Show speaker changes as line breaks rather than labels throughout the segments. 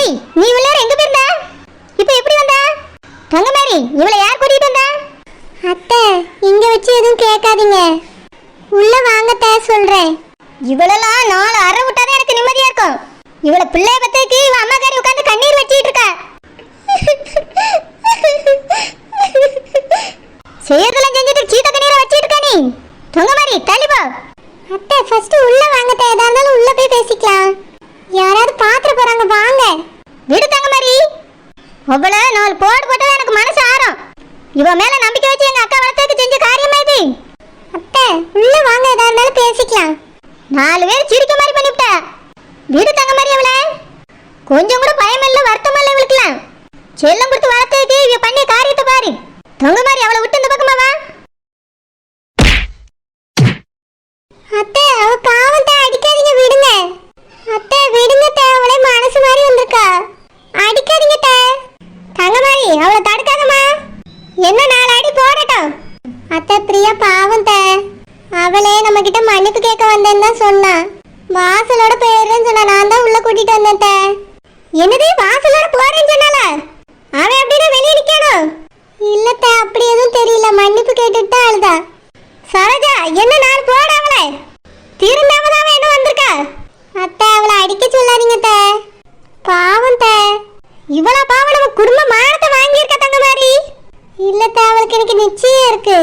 ஏய், நீ உள்ளார எங்க போயிருந்தா? இப்போ எப்படி வந்தா? தங்கமாரி, இவளை யார் கூட்டிட்டு வந்தா?
அத்தை, இங்க வச்சு எதுவும் கேட்காதீங்க. உள்ள வாங்கத்த சொல்றேன்.
இவளெல்லாம் நாலு அரை விட்டாதான் எனக்கு நிம்மதியா இருக்கும். இவளை பிள்ளைய பத்திக்கு இவ அம்மாக்காரி உட்காந்து கண்ணீர் வச்சிட்டு இருக்கா. செய்யறதெல்லாம் செஞ்சுட்டு சீத்த கண்ணீரை வச்சிட்டு இருக்கா நீ. தங்கமாரி, தள்ளி போ.
அத்தை, ஃபர்ஸ்ட் உள்ள வாங்கத்த. எதா இருந்தாலும் உள்ள போய் பேசிக்கலாம். யாராவது பாத்திர போறாங்க, வாங்க.
விடு தங்கமாரி. அவளை நாலு போடு போட்டா எனக்கு மனசு ஆறும். இவ மேல நம்பிக்கை வச்சு எங்க அக்கா வளர்த்துக்கு செஞ்ச காரியமா இது.
அத்தை, உள்ள வாங்க, எதா இருந்தாலும் பேசிக்கலாம்.
நாலு பேர் சிரிக்க மாதிரி பண்ணிவிட்ட. விடு தங்கமாரி, அவளை கொஞ்சம் கூட பயம் இல்ல, வருத்தம் இல்ல. இவளுக்குலாம் செல்லம் கொடுத்து வளர்த்துக்கு இவ பண்ணிய காரியத்தை பாரு. தங்கமாரி, அவளை விட்டு இந்த பக்கமா வா.
அத்தை, அவ பாவத்தை அடிக்காதீங்க, விடுங்க. அத்தை, விடுங்க தே, அவளே மனசு மாதிரி வந்திருக்கா. அடிக்காதீங்க தே.
தங்கமாரி, அவளை தடுக்காதம்மா. என்ன 4 அடி போடட்டும்.
அத்தை, பிரியா பாவம் தே. அவளே நம்ம கிட்ட மன்னிப்பு கேட்க வந்தேன்னு தான் சொன்னா. வாசலோட போயிடுறேன்னு சொன்னா. நான் தான் உள்ள கூட்டிட்டு வந்தேன் தே.
என்னது, வாசலோட போறேன்னு சொன்னால? அவன் எப்படின்னா வெளியே நிக்கணும்?
இல்ல தே, அப்படி எதுவும் தெரியல. மன்னிப்பு கேட்டுட்டு தான் அழுதா.
சரோஜா, என்ன 4 போட அவளை திருந்தாமதான் அவன் என்ன வந்திருக்கா?
அத்தை, அவளை அடிக்க சொல்லாதீங்க தே. பாவம் தே.
இவ்வளவு பாவம் நம்ம குடும்ப மானத்தை வாங்கியிருக்க தங்கமாரி.
இல்ல தே, அவளுக்கு எனக்கு நிச்சயம் இருக்கு.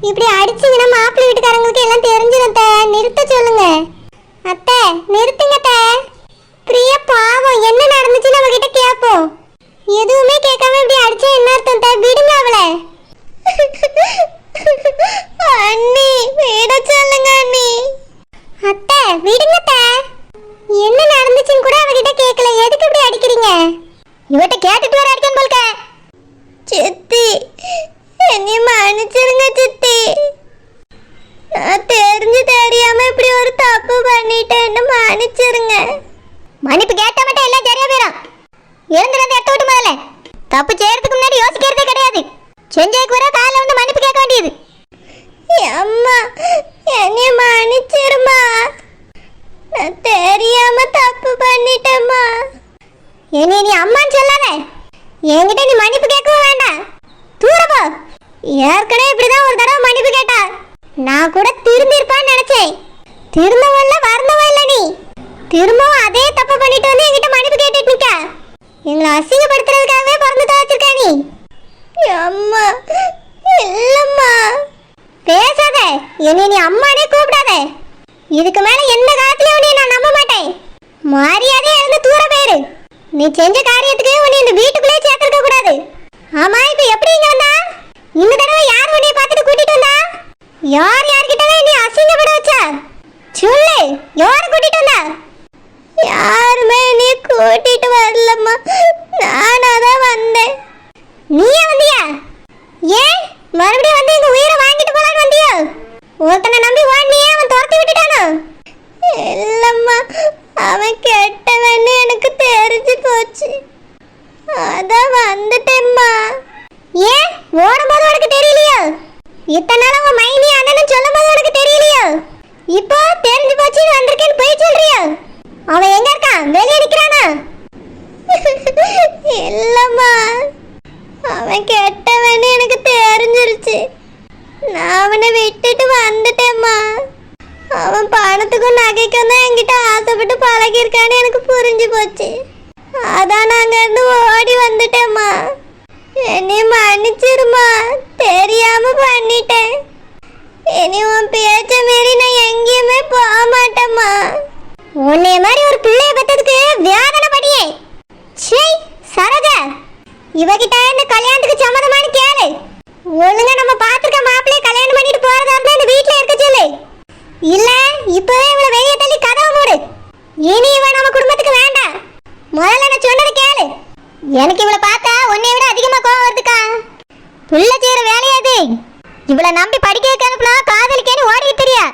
இப்படி அடிச்சீங்கன்னா மாப்பிள்ளை வீட்டுக்காரங்களுக்கு எல்லாம் தெரிஞ்சிடும் தே. நிறுத்த சொல்லுங்க. அத்தை, நிறுத்துங்க தே. பிரியா பாவம், என்ன நடந்துச்சுன்னு அவகிட்ட கேட்போம். எதுவுமே கேட்காம இப்படி அடிச்சா என்ன அர்த்தம் தே? விடுங்க அவளை.
அண்ணி, விட சொல்லுங்க அண்ணி.
அத்தை, விடுங்க தே. என்ன நடந்துச்சுன்னு கூட அவகிட்ட கேட்கல. எதுக்கு இப்படி அடிக்கிறீங்க?
இவட்ட கேட்டுட்டு வர அடிக்கணும் போல்க. சித்தி, என்னைய மன்னிச்சிருங்க சித்தி. நான் தெரியாம இப்படி ஒரு தப்பு பண்ணிட்டேன்னு மன்னிச்சிருங்க. மன்னிப்பு கேட்ட மட்டும் எல்லாம் சரியா போயிடும். எழுந்திருந்து எடுத்து விட்டு முதல்ல. தப்பு செய்யறதுக்கு முன்னாடி யோசிக்கிறதே கிடையாது. செஞ்சதுக்கு வர காலைல வந்து மன்னிப்பு கேட்க வேண்டியது. அம்மா, என்னைய மன்னிச்சிருமா. நான் தெரியாம தப்பு பண்ணிட்டேம்மா.
என்னைய நீ அம்மான்னு சொல்லாத. என்கிட்ட நீ மன்னிப்பு கேட்கவும் வேண்டாம். தூர போ. ஏற்கனவே இப்படிதான் ஒரு தடவை மன்னிப்பு கேட்டா. நான் கூட திருந்திருப்பான்னு நினைச்சேன். திருந்தவும் இல்லை, வருந்தவும் இல்லை. நீ திரும்பவும் அதே தப்பு பண்ணிட்டு வந்து என்கிட்ட மன்னிப்பு கேட்டுட்டு நிக்க. எங்களை அசிங்கப்படுத்துறதுக்காகவே பிறந்து வச்சிருக்க நீ.
அம்மா, இல்லம்மா.
பேசாத. என்னை நீ அம்மானே கூப்பிடாத. இதுக்கு மேல எந்த காலத்திலயும் உன்னை நான் நம்ப மாட்டேன். மரியாதையா இருந்து தூர போயிரு. நீ செஞ்ச காரியத்துக்கு உன்னை இந்த வீட்டுக்குள்ளே சேர்த்திருக்க கூடாது. ஆமா, இப்ப எப்படி இங்க வந்தா? இந்த தடவை யார் உன்னை பார்த்துட்டு கூட்டிட்டு வந்தா? யார்கிட்டவே நீ அசிங்கப்பட வச்சா? சொல்லு, யாரை கூட்டிட்டு வந்தா?
யாருமே நீ கூட்டிட்டு வரலம்மா. நானாதான் வந்தேன்.
நீயே வந்தியா? ஏன் மறுபடியும் வந்து எங்க உயிரை வாங்கிட்டு போலான்னு வந்தியோ? ஒருத்தனை நம்பி ஓடினியே, அவன் துரத்தி விட்டுட்டானோ?
இல்லம்மா, அவன் கெட்டவன்னு எனக்கு தெரிஞ்சு போச்சு. அதான் வந்துட்டேம்மா.
ஏன் ஓடும்போது உனக்கு தெரியலையோ? இத்தனை நாள் உன் மைனி அண்ணன்னு சொல்லும் போது உனக்கு தெரியலையோ? இப்போ தெரிஞ்சு போச்சு வந்திருக்கேன்னு போய் சொல்றியோ? அவன் எங்க இருக்கான்? வெளியே நிக்கிறானா?
இல்லம்மா, அவன் கெட்டவன்னு எனக்கு தெரிஞ்சிருச்சு. நான் அவனை விட்டுட்டு வந்துட்டேம்மா. அவன் பணத்துக்கும் நகைக்கும் தான் என்கிட்ட ஆசைப்பட்டு பழகிருக்கான்னு எனக்கு புரிஞ்சு போச்சு. அதான் நாங்க இருந்து ஓடி வந்துட்டேம்மா. என்னைய மன்னிச்சிருமா, தெரியாம பண்ணிட்டேன். இனி உன் பேச்ச மீறி நான் எங்கேயுமே போக மாட்டேம்மா.
உன்னைய மாதிரி ஒரு பிள்ளைய பெற்றதுக்கு வேதனை படியே. சீ, சரோஜா, இவகிட்ட இந்த கல்யாணத்துக்கு சம்மதமானு கேளு. ஒழுங்கா நம்ம பார்த்துருக்க மாப்பிள்ளைய கல்யாணம் பண்ணிட்டு போறதா இருந்தா இந்த வீட்டுல இருக்க சொல்லு. இல்ல இப்பவே இவளை வெளியே தள்ளி கதவை மூடு. இனி இவ நம்ம குடும்பத்துக்கு வேண்டாம். முதல்ல நான் சொன்னதை கேளு.
எனக்கு இவளை பார்த்தா உன்னை விட அதிகமா கோவம் வருதுக்கா. பிள்ளை செய்யற வேலையா இது? இவளை நம்பி படிக்க வைக்க அனுப்புனா காதலிக்கேன்னு ஓடிட்டு தெரியா?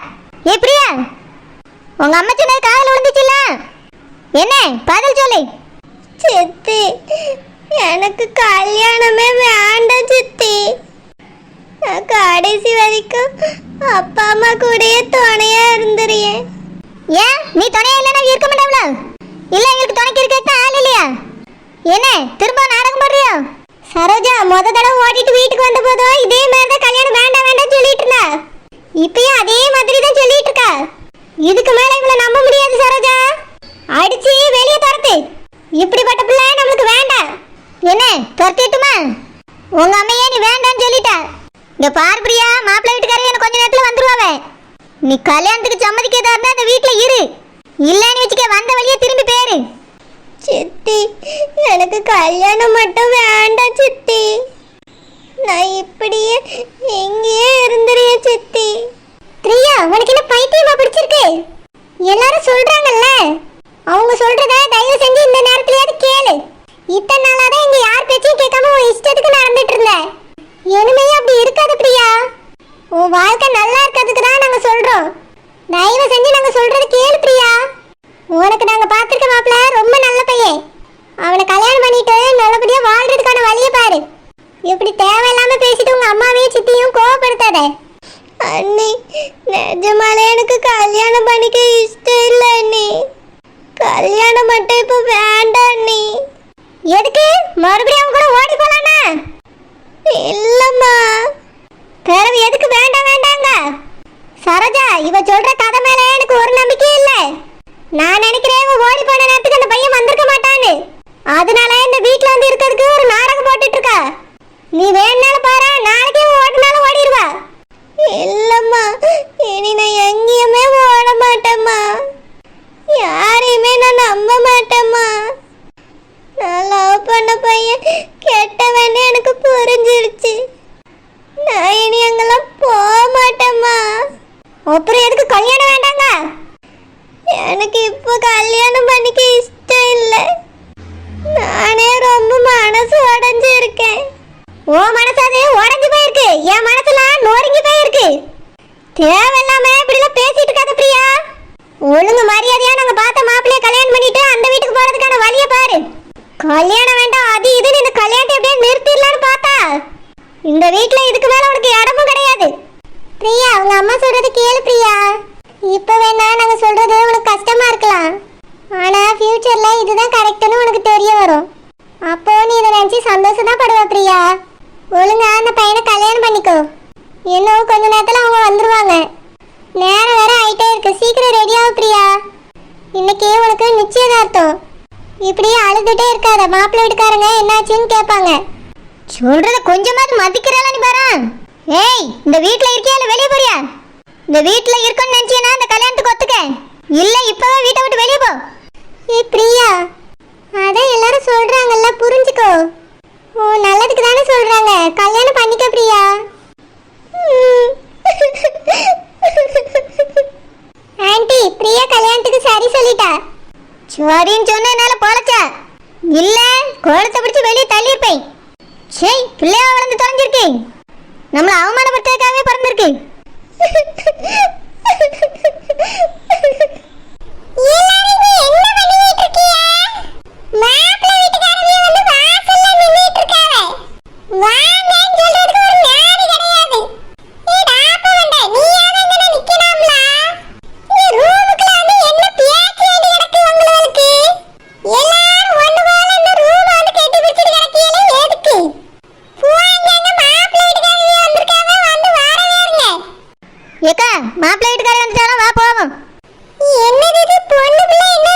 ஏ பிரியா, உங்க அம்மா சொன்னது காதல் விழுந்துச்சுல்ல? என்ன பதில் சொல்லு. சித்தி, எனக்கு கல்யாணமே வேண்டாம் சித்தி. நான் கடைசி வரைக்கும் அப்பா அம்மா கூடயே துணையா இருந்துறியேன்.
ஏன் நீ துணையா இல்லைன்னா இருக்க மாட்டாங்களா? இல்ல எங்களுக்கு துணைக்கு இருக்க ஆள் இல்லையா? திரும்ப நாடகம் போடுறியா? சரோஜா முத தடவை ஓட்டிட்டு வீட்டுக்கு வந்த போதும் இதே மாதிரி தான் கல்யாணம் வேண்டாம் வேண்டாம் சொல்லிட்டு இருந்தா. இப்பயும் அதே மாதிரி தான் சொல்லிட்டு இருக்கா. இதுக்கு மேல இவளை நம்ப முடியாது சரோஜா. அடிச்சு வெளியே துரத்து. இப்படிப்பட்ட பிள்ளை நம்மளுக்கு வேண்டாம். என்ன துரத்திட்டுமா? உங்க அம்மையே நீ வேண்டான்னு சொல்லிட்ட. இங்க பாரு பிரியா, மாப்பிள்ளை வீட்டுக்காரங்க எனக்கு கொஞ்ச நேரத்துல வந்துருவாங்க. நீ கல்யாணத்துக்கு சம்மதிக்கிறதா இருந்தா அந்த வீட்டுல இரு. இல்லன்னு வச்சுக்க வந்த வழியே திரும்பி போயிரு.
சித்தி எனக்கு கல்யாணம் மட்டும் வேண்டாம் சித்தி. நான் இப்படியே எங்கேயே இருந்துறிய சித்தி.
பிரியா உனக்கு என்ன பைத்தியமா பிடிச்சிருக்கு? எல்லாரும் சொல்றாங்கல்ல, அவங்க சொல்றத தயவு செஞ்சு இந்த நேரத்துலயாவது கேளு. இத்தனை நாளாதான் இங்க யார் பேச்சையும் கேட்காம உன் இஷ்டத்துக்கு நடந்துட்டு இருந்த. இனிமையும் அப்படி இருக்காது பிரியா. உன் வாழ்க்கை நல்லா இருக்கிறதுக்கு தான் நாங்க சொல்றோம். தயவு செஞ்சு நாங்க சொல்றது கேளு பிரியா. உனக்கு நாங்க பார்த்திருக்க மாப்பிள்ள ரொம்ப நல்ல பையன். அவனை கல்யாணம் பண்ணிட்டு நல்லபடியா வாழ்றதுக்கான வழியை பாரு. இப்படி தேவையில்லாம பேசிட்டு உங்க அம்மாவையும் சித்தியும் கோவப்படுத்தாத.
அண்ணி நிஜமாலே எனக்கு கல்யாணம் பண்ணிக்க இஷ்டம் இல்லை அண்ணி. கல்யாணம் மட்டும் இப்போ வேண்டாம் அண்ணி.
எதுக்கு மறுபடியும் அவங்க கூட ஓடி போலானா?
இல்லம்மா.
பிறகு எதுக்கு வேண்டாம் வேண்டாங்க? சரோஜா இவ சொல்ற கதை மேல எனக்கு ஒரு நம்பிக்கை இல்ல. நான் நினைக்கிறேன் இவ ஓடி போன நேரத்துக்கு அந்த பையன் வந்திருக்க மாட்டான்னு. அதனால இந்த வீட்ல வந்து இருக்கிறதுக்கு ஒரு நாடகம் போட்டுட்டு இருக்கா. நீ வேணாலும் பாரு, நாளைக்கே ஓடினாலும் ஓடிடுவா.
இல்லம்மா, இனி நான் எங்கேயுமே ஓட மாட்டேம்மா. யாரையுமே நான் நம்ப மாட்டேம்மா. நான் லவ் பண்ண பையன் கெட்டவன்னு எனக்கு புரிஞ்சிருச்சு. நான் இனி அங்கெல்லாம் போக மாட்டேம்மா.
அப்புறம் எதுக்கு கல்யாணம் வேண்டாங்க?
எனக்கு இப்போ கல்யாணம் பண்ணிக்க இஷ்டம் இல்லை. நானே ரொம்ப மனசு உடஞ்சு இருக்கேன்.
ஓ மனசு அது உடஞ்சு போயிருக்கு, என் மனசுலாம் நொறுங்கி போயிருக்கு. தேவையில்லாம இப்படிலாம் பேசிட்டு இருக்காத பிரியா. ஒழுங்கு மரியாதையா நாங்க பார்த்த மாப்பிள்ளைய கல்யாணம் பண்ணிட்டு அந்த வீட்டுக்கு போறதுக்கான வழியை பாரு. கல்யாணம் வேண்டாம் அது இதுன்னு இந்த கல்யாணத்தை எப்படியே நிறுத்திடலான்னு பார்த்தா இந்த வீட்டுல இதுக்கு மேல உனக்கு இடமும் கிடையாது. பிரியா அவங்க அம்மா சொல்றது கேளு பிரியா. இப்ப வேணா நாங்க சொல்றது உனக்கு கஷ்டமா இருக்கலாம், ஆனா ஃபியூச்சர்ல இதுதான் கரெக்ட்னு உனக்கு தெரிய வரும். அப்போ நீ இதை நினைச்சு சந்தோஷம் தான் படுவ பிரியா. ஒழுங்கா அந்த பையனை கல்யாணம் பண்ணிக்கோ. இன்னும் கொஞ்ச நேரத்துல அவங்க வந்துருவாங்க. நேரம் வேற ஆயிட்டே இருக்கு, சீக்கிரம் ரெடியாகும் பிரியா. இன்னைக்கு உனக்கு நிச்சயதார்த்தம். இப்படியே அழுதுட்டே இருக்காத, மாப்பிள்ளை வீட்டுக்காரங்க என்னாச்சுன்னு கேட்பாங்க. சொல்றத கொஞ்சமாவது மதிக்கிறாளா நீ பாரு. ஏய் இந்த வீட்ல இருக்கியா இல்ல வெளியே போறியா? இந்த வீட்ல இருக்கன்னு நினைச்சீனா இந்த கல்யாணத்துக்கு ஒத்துக்க, இல்ல இப்பவே வீட்டை விட்டு வெளியே போ. ஏய் பிரியா, அதான் எல்லாரும் சொல்றாங்கல்ல, புரிஞ்சுக்கோ. ஓ நல்லதுக்கு தானே சொல்றாங்க, கல்யாணம் பண்ணிக்க பிரியா. ஆண்டி பிரியா கல்யாணத்துக்கு சரி சொல்லிட்டா. சரின்னு சொன்ன என்னால பொழைச்சா இல்ல கோலத்தை பிடிச்சி வெளியே தள்ளியிருப்பேன். சரி பிள்ளையா வளர்ந்து தொலைஞ்சிருக்கு, நம்மளை அவமானப்படுத்துறதுக்காகவே பிறந்திருக்கு. ஏக்கா மாப்பிள்ளை வீட்டுக்காரர் வந்துட்டாலும் வா போவோம். என்னது பொண்ணு பிள்ளை என்ன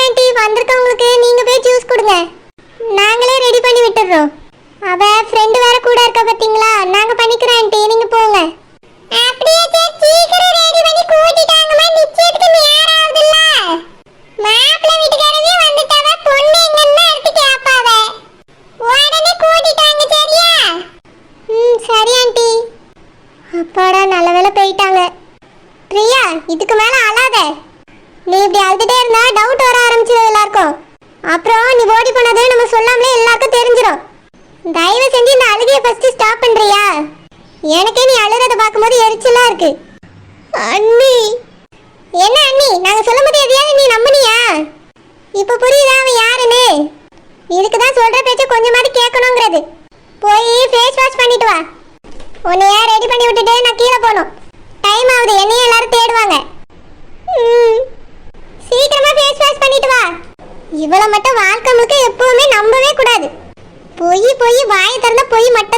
ஆண்டி, வந்திருக்கவங்களுக்கு நீங்க போய் ஜூஸ் கொடுங்க. நாங்களே ரெடி பண்ணி விட்டுறோம். அவ ஃப்ரெண்ட் வேற கூட இருக்க பாத்தீங்களா? நாங்க பண்ணிக்கிறோம் ஆண்டி, நீங்க போங்க. அப்படியே சீக்கிரம் ரெடி பண்ணி கூட்டிட்டாங்கமா, நிச்சயத்துக்கு நேரம் ஆகுதுல்ல. மாப்பிள்ளை வீட்டுக்காரவே வந்துட்டாவ, பொண்ணு எங்கன்னா எடுத்து கேட்பாவ. உடனே கூட்டிட்டாங்க, சரியா? சரி ஆண்டி. அப்பாடா, நல்ல வேளை போயிட்டாங்க. பிரியா, இதுக்கு மேல அழாத. நீ இப்படி அழுதுட்டே இருந்தா டவுட் வர ஆரம்பிச்சிடும் எல்லாருக்கும். அப்புறம் நீ ஓடி போனது நம்ம சொல்லாமலே எல்லாருக்கும் தெரிஞ்சிடும். தயவு செஞ்சு இந்த அழுகையை ஃபர்ஸ்ட் ஸ்டாப் பண்றியா? எனக்கே நீ அழுறத பார்க்கும்போது எரிச்சலா இருக்கு.
அண்ணி.
என்ன அண்ணி? நாங்க சொல்லும்போது எதையாவது நீ நம்புனியா? இப்ப புரியுதா அவன் யாருன்னு? இதுக்கு தான் சொல்ற பேச்ச கொஞ்சமாவது கேட்கணுங்கிறது. போய் ஃபேஸ் வாஷ் பண்ணிட்டு வா. உன்னைய ரெடி பண்ணி விட்டுட்டு நான் கீழே போகணும். டைம் ஆகுது, என்னையும் எல்லாரும் தேடுவாங்க. சீக்கிரமா ஃபேஸ் வாஷ் பண்ணிட்டு வா. இவளை மட்டும் வாழ்க்கை முழுக்க எப்பவுமே நம்பவே கூடாது. பொய் வாயை திறந்த பொய் மட்டும்